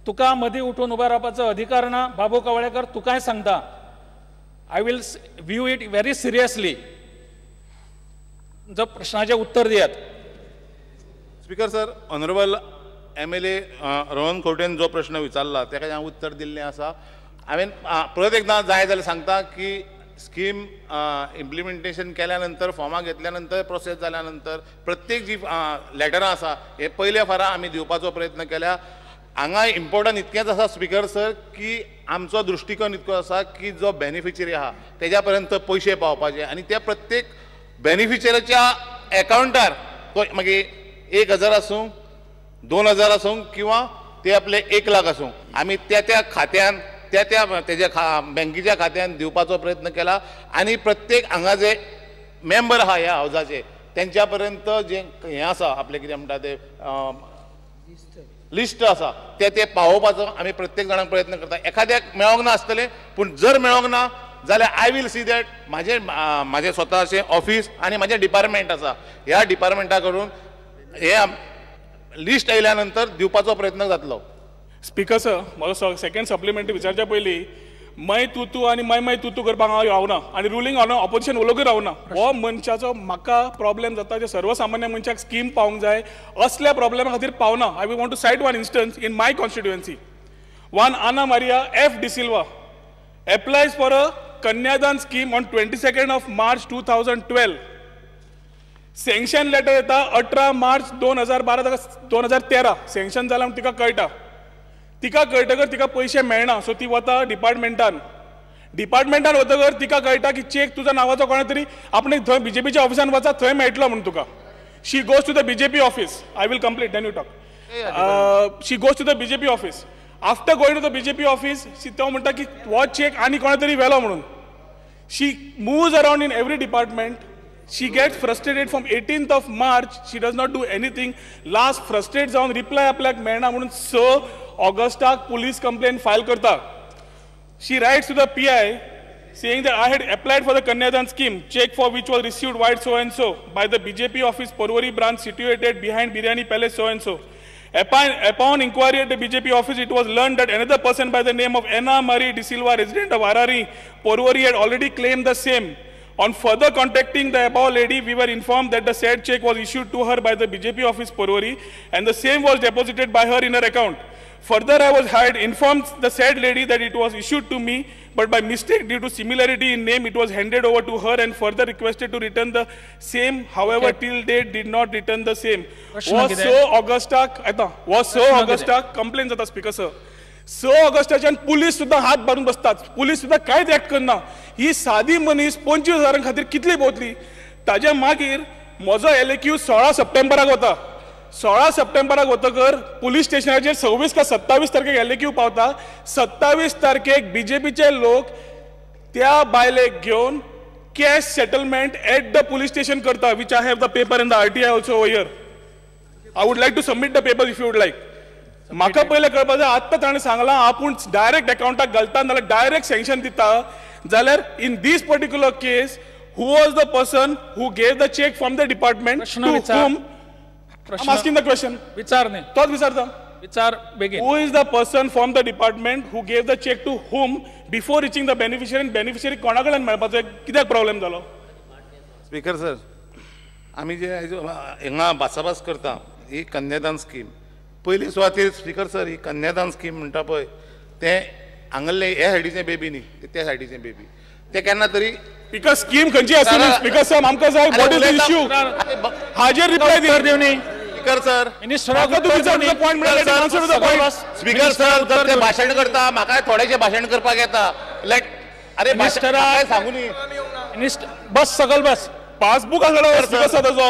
तुका मदी उठून उभा रावपाचो अधिकार ना बाबू कवळेकर तुकाय सांगता I will view it very seriously जो प्रश्नाचे उत्तर दियात speaker sir honourable MLA Rohan खंवटेन जो प्रश्न विचारला ताका हांव उत्तर दिल्लें आसा हांवें परत एकदां जाय जाल्यार सांगता की स्कीम इम्प्लिमेंटेशन केल्या नंतर फॉर्मां घेतल्या नंतर प्रोसेस जाल्या नंतर प्रत्येक जी लेटरां आसा हे पयल्या फारा आमी दिवपाचो प्रयत्न केल्या हांगा इम्पॉर्टंट इतकेंच आसा स्पीकर सर की आमचो दृश्टिकोन इतको आसा की जो बेनिफिशरी आहा तेज्या पर्यंत पयशे पावपाचे आनी त्या प्रत्येक बेनिफिशरीच्या अकाउंटार तो मागीर 1000 आसूं 2000 आसूं किंवा ते आपले 1 लाख आसूं आमी त्या खात्यान तेज्या बँकेच्या खात्यान दिवपाचो प्रयत्न केला आनी प्रत्येक हांगा जे मेंबर आहा ह्या हावजाचे तेंच्या पर्यंत जे हें आसा आपले कितें म्हणटा ते लिस्ट आसा ते पावोवपाचो आमी प्रत्येक जाणांक प्रयत्न करता एखाद्याक मेळोंक ना आसतलें पूण जर मेळोंक ना जाल्यार आय विल सी दॅट म्हाजें स्वताचें ऑफिस आनी म्हाजें डिपार्टमेंट आसा ह्या डिपार्टमेंटा कडून हे लिस्ट आयल्या नंतर दिवपाचो प्रयत्न जातलो स्पीकर सर म्हजो सेकंड सप्लिमेंटरी विचारच्या पयलीं मै तू आनी मै तू करपाक हांव रावना आनी रुलींग हांव ऑपोजिशन उलोवंकूय रावना हो मनशाचो म्हाका प्रॉब्लेम जाता जे सर्वसामान्य मनशाक स्कीम पावंक जाय असल्या प्रॉब्लेमा खातीर पावना I want to cite one instance in my constituency one Anna Maria F. De Silva applies for a Kanyadan scheme on 22nd of March 2012 sanction letter येता 18 मार्च 2013 सँक्शन जाला म्हूण तिका कळटा तिका कळटकर तिका पयशे मेळना सो ती वता डिपार्टमेंटान वतकर तिका कळटा की चेक तुज्या नांवाचो कोणा तरी आपण थंय BJPच्या ऑफिसान वचा थंय मेळटलो म्हणून तुका she goes to the BJP office I will complete then you talk she goes to the BJP office after going to the BJP office तो म्हणटा की हो चेक आनी कोणा तरी व्हेलो म्हणून she moves around in every department she gets frustrated from 18th of March she does not do anything last frustrated जावन रिप्लाय आपल्याक मेळना म्हणून 6 ऑगस्टाक पुलीस कंप्लेंट फायल करता she writes to the PI saying that I had applied for the Kanyadan scheme check for which was received by so and so by the BJP office Porvorim branch situated behind Biryani Palace so and so upon inquiry at the BJP office it was learned that another person by the name of Anna Marie De Silva resident of Harare Porvorim had already claimed the same. On further contacting the above lady, we were informed that the said check was issued to her by the BJP office Porvorim and the same was deposited by her in her account. Further, I was informed the said lady that it was issued to me, but by mistake due to similarity in name, it was handed over to her and further requested to return the same. However, till date did not return the same. Was so Augusta complaints at the speaker sir. 6 ऑगस्टाच्यान police सुद्दां हात बांदून बसतात police सुद्दां कांयच act करना ही सादी मनीस 25,000 खातीर कितली भोंवतली ताज्या मागीर म्हजो LAQ 16 सप्टेंबराक वता 16 सप्टेंबराक वतकर पुलीस स्टेशनाचेर 26 का 27 तारखेक LAQ पावता 27 तारखेक BJPचे लोक त्या बायलेक घेवन cash settlement at the police station करता which I have the paper in the RTI also over here I would like to submit the paper if you would like म्हाका पयलें कळपाक जाय आत्तां ताणें सांगलां आपूण डायरेक्ट अकाउंटाक घालता नाल्यार डायरेक्ट सँक्शन दिता जाल्यार in this particular case who was the person who gave the cheque from the department to whom I'm asking the question विचार न्ही तोच विचारता विचार बेगीन who is the person from the department who gave the check to whom before reaching the beneficiary and beneficiary कोणा कडल्यान मेळपाचो कित्याक प्रॉब्लेम जालो स्पीकर सर आमी जे हिंगा भासाभास करता ही कन्यादान स्कीम पयली सुवातेर स्पीकर सर ही कन्यादान स्कीम म्हणटा पळय तें हांगले हे सायडीचे बेबी न्ही त्या सायडीचे बेबी ते केन्ना तरी स्पीकर स्कीम खंयची आसली स्पीकर सर आमकां जाय व्हॉट इज द इश्यू हाजेर रिप्लाय दिवनी स्पीकर सर मिनिस्टर पॉइंट मेळ्ळा स्पीकर सर जर ते भाशण करता म्हाका थोडेशें भाशण करपाक येता लायक अरे मिनिस्टराक सांगू न्ही मिनिस्टर बस सकल बस पासबुक आसलो स्पीकर सर ताजो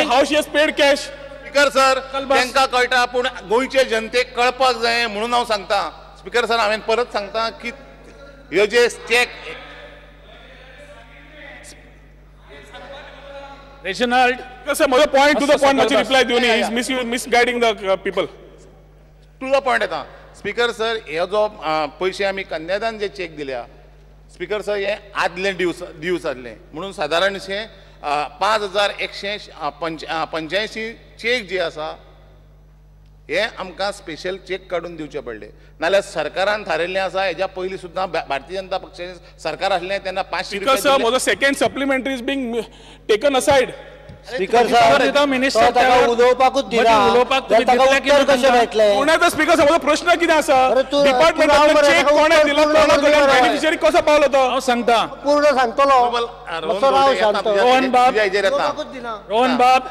how she has paid cash speaker sir तांकां कळटा पूण गोंयचे जनतेक कळपाक जाय म्हणून हांव सांगता स्पीकर सर हांवें परत सांगता की ह्यो जे चेक रेशनल्ड सर म्हजो पॉयंट टू द पॉयंट मातशी रिप्लाय दिवनी is misguiding the people to the point येता स्पीकर सर हे जो पयशे आमी कन्यादान जे चेक दिल्या स्पीकर सर हे आदले दिवस आदले म्हणून सादारणशे 5,185 चेक जे आसा हे आमकां स्पेशल चेक काडून दिवचे पडले नाल्यार सरकारान थारायल्लें आसा हेज्या पयलीं सुद्दां भारतीय जनता पक्षाचें सरकार आसलें तेन्ना 500 Because sir, was the second supplementary is being taken aside. Speaker साहेब मिनिस्टर उलोवपाकूच दिना उत्तर कशें मेळटलें पुण्याचा स्पीकर समजा प्रश्न किती असा अरे तू- डिपार्टमेंटातलो चेक कोणे दिला बेनिफिशियरी कसो पावलो तो हांव सांगता पूर्ण सांगतलो मातसो राव शांत रोहन बाब उलोवपाकूच दिना रोहन बाब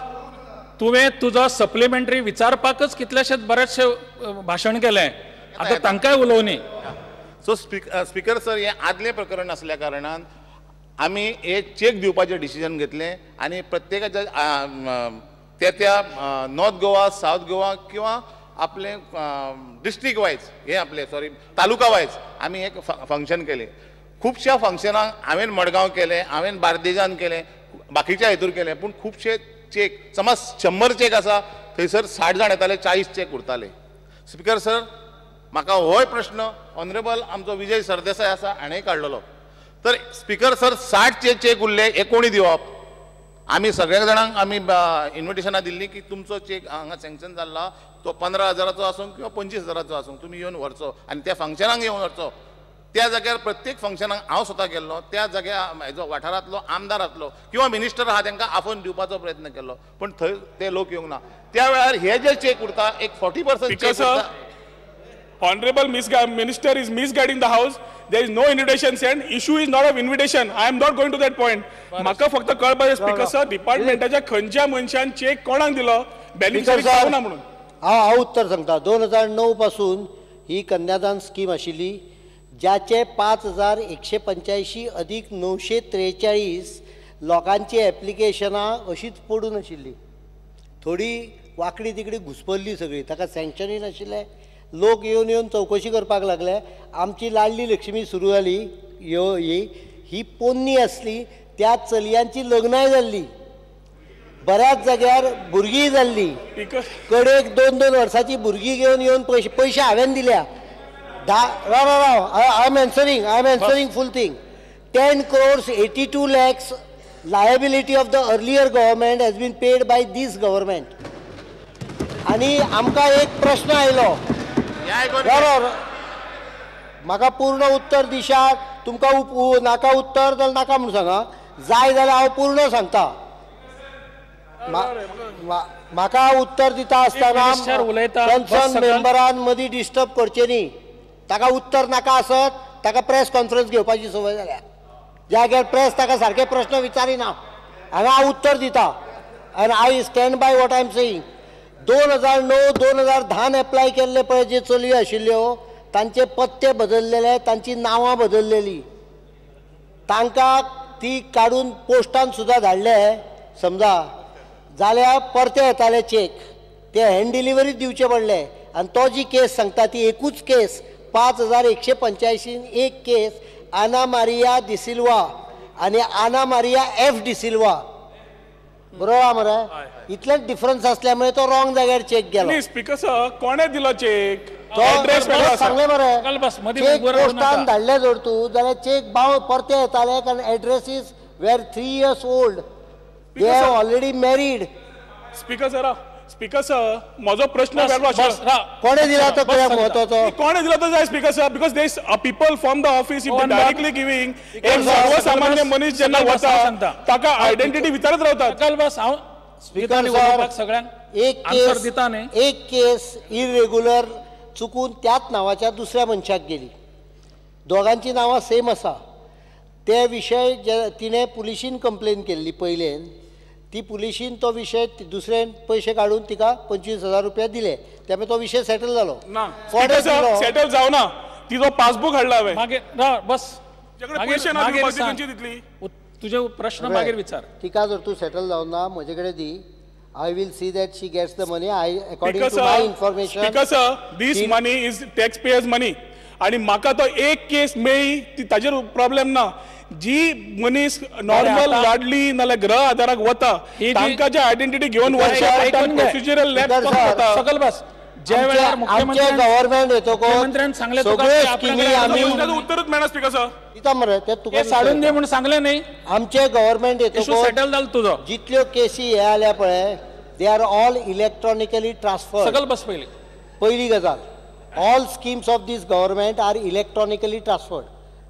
तुवें तुजो सप्लिमेंटरी विचारपाकच कितलेशेच बरेचशे भाशण केलें आता तांकांय उलोवनी सो स्पीकर सर हे आदलें प्रकरण असल्या कारणान आमी हे चेक दिवपाचें डिसिजन घेतलें आनी प्रत्येकाच्या त्या नॉर्थ गोवा सावथ गोवा किंवा आपले डिस्ट्रिक्ट वायज हे आपले सॉरी तालुका वायज आमी एक फंक्शन केलें खुबश्या फंक्शनाक हांवें मडगांव केलें हांवें बार्देजान केलें बाकीच्या हेतूर केलें पूण खुबशे चेक समज 100 चेक आसा थंयसर 60 जाण येताले 40 चेक उरताले स्पीकर सर म्हाका होय प्रश्न ऑनरेबल आमचो विजय सरदेसाय आसा हाणेंय काडलेलो तर स्पीकर सर 60 चेक उरले हे कोणी दिवप आमी सगळ्या जाणांक आमी इन्विटेशनां दिल्लीं की तुमचो चेक हांगा सँक्शन जाल्ला तो 15,000 आसूं किंवा 25,000 आसूं तुमी येवन व्हरचो आनी त्या फंक्शनाक येवन व्हरचो त्या जाग्यार प्रत्येक फंक्शनाक हांव स्वता गेल्लो त्या जाग्यार हेजो वाठारांतलो आमदार आसलो किंवा मिनिस्टर आहा तांकां आफोवन दिवपाचो प्रयत्न केल्लो पण थंय ते लोक येवंक ना त्या वेळार हे जे चेक उरता एक 40% चेक उरता Honorable Minister is misguiding the House. There is no invitation sent. Issue is not of invitation. I am not going to that point. म्हाका फक्त कळपाचें स्पीकर सर डिपार्टमेंटाच्या खंयच्या मनशान चेक कोणाक दिलो बेनिफिशियरी पावना म्हणून हांव उत्तर सांगता 2009 पासून ही कन्यादान स्कीम आशिल्ली ज्याचे 5,185 अधिक 943 लोकांची एप्लिकेशनां अशीच पडून आशिल्ली थोडी वांकडी तिकडी घुसपल्ली सगळी ताका सँक्शनय नाशिल्लें लोक येवन येवन चवकशी करपाक लागले आमची लाडली लक्ष्मी सुरू जाली ही पोन्नी आसली त्या चलयांची लग्नाय जाल्ली बऱ्याच जाग्यार भुरगीं जाल्ली कडेक 2-2 वर्सांची भुरगीं घेवन येवन पयशे हांवें दिल्या राव I am answering full thing 10 crores 82 lakhs liability of the earlier government has been paid by this government आनी आमकां एक प्रश्न आयलो बरोबर म्हाका पूर्ण उत्तर दिशात तुमकां नाका उत्तर जाल्यार नाका म्हणून सांगा जाय जाल्यार हांव पूर्ण सांगता म्हाका उत्तर दिता आसतना कन्सर्न मेंबरान मदीं डिस्टर्ब करचें न्ही ताका उत्तर नाका आसत ताका प्रेस कॉन्फरन्स घेवपाची संवय जाल्या जाग्यार प्रेस ताका सारके प्रश्न विचारिना हांगा हांव उत्तर दिता आनी I stand by what I am saying 2009-2010 apply केल्ले पळय जे चलयो आशिल्ल्यो तांचे पत्ते बदललेले तांची नांवां बदललेली तांकां ती काडून पोस्टान सुद्दां धाडले समजा जाल्यार परते येताले चेक ते हँड डिलिव्हरी दिवचे पडले आनी तो जी केस सांगता ती एकूच केस 5,185 एक केस आना मारिया डिसिल्वा आनी आना मारिया एफ डिसिल्वा बरोबर मरे इतलेच डिफरन्स असल्यामुळे तो रॉंग जाग्यार चेक गेलो स्पीकर सर कोणे दिलो चेक सांगले मरे पोस्टान धाडले जर तूं जाल्यार चेक परते येताले कारण address is where 3 years old they are already married speaker sir म्हजो प्रश्न वेगळो आशिल्लो कोणे दिला तो महत्वाचो कोणे दिला तो जाय speaker sir because they is people from the office if directly giving एक सर्वसामान्य मनीस जेन्ना वता ताका आयडेंटिटी विचारत रावतात बस हांव स्पीकर सगळ्यांक एक केस इरेग्युलर चुकून त्याच नांवाच्या दुसऱ्या मनशाक गेली दोगांची नांवां सेम आसा ते विशय जे तिणें पुलिशीन कंप्लेन केल्ली पयलें ती पुलिशीन तो विशय दुसऱ्यान पयशे काडून तिका 25,000 रुपया दिले त्यामुळे तो विषय सेटल जालो सेटल जावना तिजो पासबुक हाडला हांवें मागीर बस तुझे प्रश्न मागीर विचार तिका जर तूं सेटल जावना म्हजे कडेन दी I will see that she gets the money. According to my information. Because this money is taxpayers' money. आणि म्हाका तो एक केस मेळ्ळी ताजेर प्रॉब्लेम ना जी मनीस नॉर्मल लाडली नाल्यार ग्रह आधाराक वता तांकां जे आयडेंटिटी घेवन प्रोसिजरल लॅब सकल बस ज्या वेळार गव्हर्नमेंट येतो मुख्यमंत्र्यान सांगले उत्तरूच मेळना स्पीकर सर दिता मरे ते तुका साडून दे म्हणून सांगले न्ही आमचे गव्हर्नमेंट येतो सेटल जालो तुजो जितल्यो केसी हे आल्या पळय they are all electronically transfer सकल बस पयली पहिली गजाल, all schemes of this government are electronically transferred,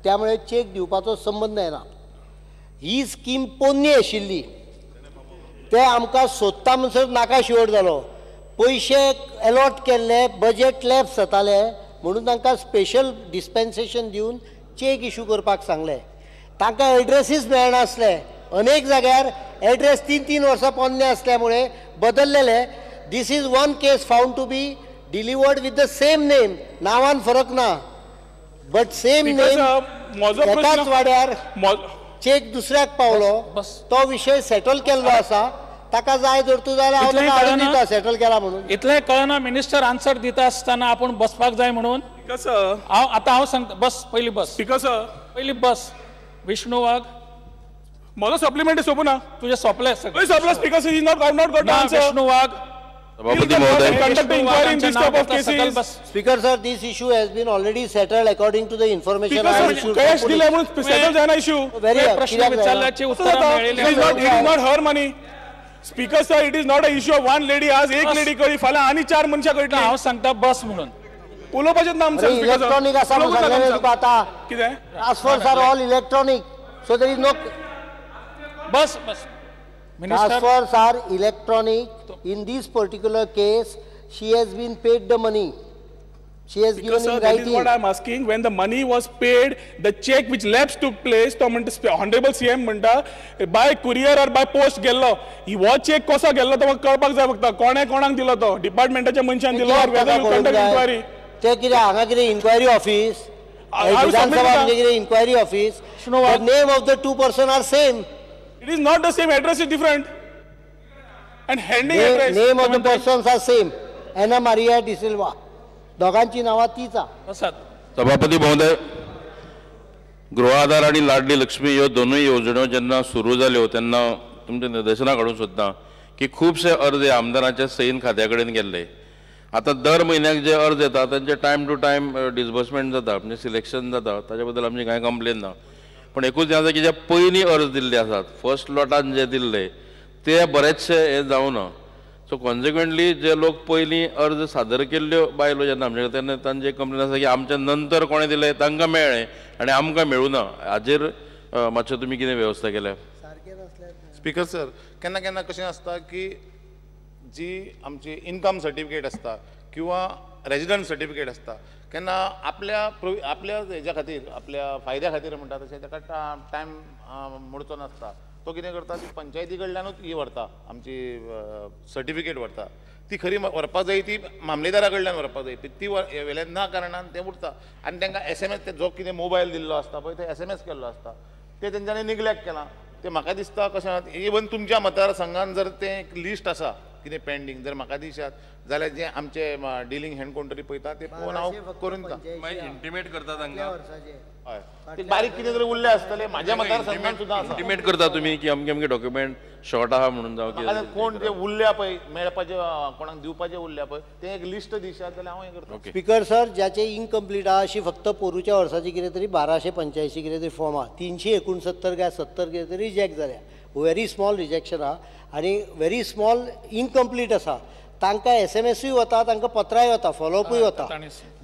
त्यामुळे चेक दिवपाचो संबंध येना. ही स्कीम पोन्नी आशिल्ली, ते आमकां सोदता म्हणसर नाका शिवड जालो. पयशे अलॉट केल्ले, बजेट लॅप्स जाताले म्हणून तांकां स्पेशल डिस्पेन्सेशन दिवन चेक इश्यू करपाक सांगले. तांकां एड्रेसीस मेळनासले, अनेक जाग्यार एड्रेस 3-3 वर्सां पोन्ने असल्यामुळे बदललेले. This is one case found to be delivered with the same name, नांवान फरक ना, बट सेम नेम एकाच वाड्यार चेक दुसऱ्याक पावलो. तो विशय सेटल केल्लो आसा. ताका जाय जर तूं जाल्यार हांव ताका हाडून दिता सेटल केला म्हणून. इतलें कळना मिनिस्टर आन्सर दिता आसतना आपण बसपाक जाय म्हणून. हांव सांगता, बस पयली बस, पयली बस. विष्णू वाघ, म्हजो सप्लिमेंटरी सोंपना. तुझे सोंपले सगळे सोंपला. Speaker is not got answer. Vishnu Wagh, सभापती महोदय, Speaker sir, this issue has been already settled according to the information I have issued. Cash दिले म्हणून सेटल जायना इश्यू. प्रश्न विचारल्याची उत्तरं मेळिल्ली it is not her money. Speaker sir, it is not a issue of one lady. आज एक lady कळी, फाल्यां आनी 4 मनशां कळटली. हांव सांगता बस म्हणून. उलोवपाचें ना आमचें. इलेक्ट्रॉनिक आसा म्हणून सांगलेलें तुका आतां. कितें? Transfers are all electronic, so there is no. बस बस. Transfers are electronic. In this particular case, she has been paid the money. She has given in That is writing. what I am asking. When the money was paid, the check which lapse took place, तो म्हणटा Honorable CM म्हणटा by courier or by post गेल्लो. हो check कसो गेल्लो तो म्हाका कळपाक जाय फक्त. कोणे कोणाक दिलो तो? डिपार्टमेंटाच्या मनशान दिलो or whether you conduct inquiry? ते कितें हांगा कितें इन्क्वायरी ऑफिस, विधानसभा म्हणजे कितें enquiry office. The name of the two persons are same. It is not the same. Address is different. And handing address. Name of the persons are same. Ana Maria De Silva. दोघांची नावां तीच आसा. सभापती महोदय, गृह आधार आणि लाडली लक्ष्मी ह्यो दोनूय योजनो जेन्ना सुरू जाल्यो तेन्ना तुमच्या निर्देशना काडूंक सोदता की खुबशे अर्ज आमदारांच्या सैन खात्या कडेन गेल्ले. आता दर म्हयन्याक जे अर्ज येता तांचे टायम टू टायम डिसबर्समेंट जाता, म्हणजे सिलेक्शन जाता, ताच्या बद्दल आमची कांय कंप्लेन ना. पण एकूच हें आसा की जे पयलीं अर्ज दिल्ले आसात, फर्स्ट लॉटान जे दिल्ले ते बरेचशे हे जावना. सो कॉन्सिक्वेंटली जे लोक पयलीं अर्ज सादर केल्ल्यो बायलो जेन्ना आमचे कडेन तेन्ना तांची कंप्लेन आसा की आमच्या नंतर कोणे दिले तांकां मेळ्ळे आनी आमकां मेळूं ना. हाजेर मातशें तुमी कितें वेवस्था केल्या? स्पीकर सर, केन्ना केन्ना कशें आसता की जी आमची इन्कम सर्टिफिकेट आसता किंवा रेजिडंट सर्टिफिकेट आसता, केन्ना आपल्या हेज्या खातीर, आपल्या फायद्या खातीर म्हणटा तशें ताका टायम मोडचो नासता. तो कितें करता की पंचायती कडल्यानूच ही व्हरता, आमची सर्टिफिकेट व्हरता. ती खरी व्हरपाक जाय ती मामलेदारा कडल्यान व्हरपाक जाय, ती व्हेले ना कारणान तें उरता. आनी तांकां SMS जो कितें मोबायल दिल्लो आसता पळय ते SMS केल्लो आसता, ते तेंच्यांनी निग्लेक्ट केलां. ते म्हाका दिसता कशें, इवन तुमच्या मतदारसंघान जर तें एक लिस्ट आसा कितें पेंडींग, जर म्हाका दिशात जाल्यार जे आमचे डिलिंग हँड कोण तरी पळयता ते पळोवन हांव करून दिता. इंटिमेट करता तांकां. हय, ते बारीक कितें तरी उरले आसतले म्हाज्या मतदारसंघान सुद्दां आसा. इंटिमेट करता तुमी की अमके अमके डॉक्युमेंट शॉर्ट आहा म्हणून जावं कितें. कोण जे उरल्या पळय मेळपाचे, कोणाक दिवपाचे उरल्या पळय, ते एक लिस्ट दिशात जाल्यार हांव हें करता. स्पीकर सर, ज्याचे इनकम्प्लीट आहा अशी फक्त पोरूच्या वर्साची कितें तरी 1285 कितें तरी फॉर्म आहा, 369 काय 70 कितें तरी रिजेक्ट जाल्या. व्हेरी स्मॉल रिजेक्शन आहा आनी व्हेरी स्मॉल इनकम्प्लीट आसा. तांकां SMS वता, तांकां पत्राय वता, फॉलोअपूय वता.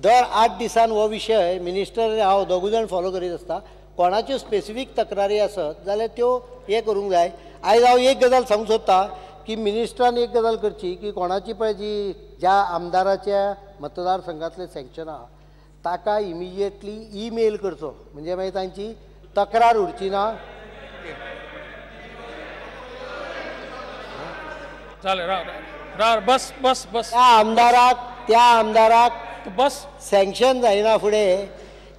दर 8 दिसान हो विशय मिनिस्टर हांव दोगूय जाण फॉलो करीत आसता. कोणाच्यो स्पेसिफीक तक्रारी आसत जाल्यार त्यो हे करूंक जाय. आयज हांव एक गजाल सांगूंक सोदता की मिनिस्टरान एक गजाल करची की कोणाची पळय जी ज्या आमदाराच्या मतदारसंघातलें सँक्शन आहा ताका इमिजिएटली ईमेल करचो, म्हणजे मागीर तांची तक्रार उरची ना. बस बस बस. त्या आमदाराक बस सँक्शन जायना फुडें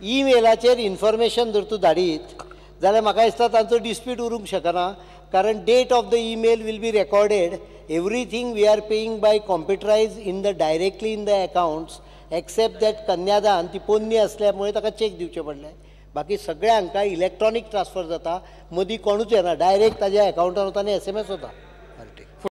ईमेलाचेर इन्फॉर्मेशन जर तूं धाडीत जाल्यार म्हाका दिसता तांचो डिस्प्यूट उरूंक शकना. कारण date of the email will be recorded. Everything we are paying by computerise in the directly in the accounts except that कन्यादान ती पोन्नी असल्यामुळे ताका चेक दिवचे पडले. बाकी सगळ्यांक इलेक्ट्रॉनिक ट्रान्सफर जाता, मदीं कोणूच येना, डायरेक्ट ताज्या अकाउंटान वता आनी SMS वता.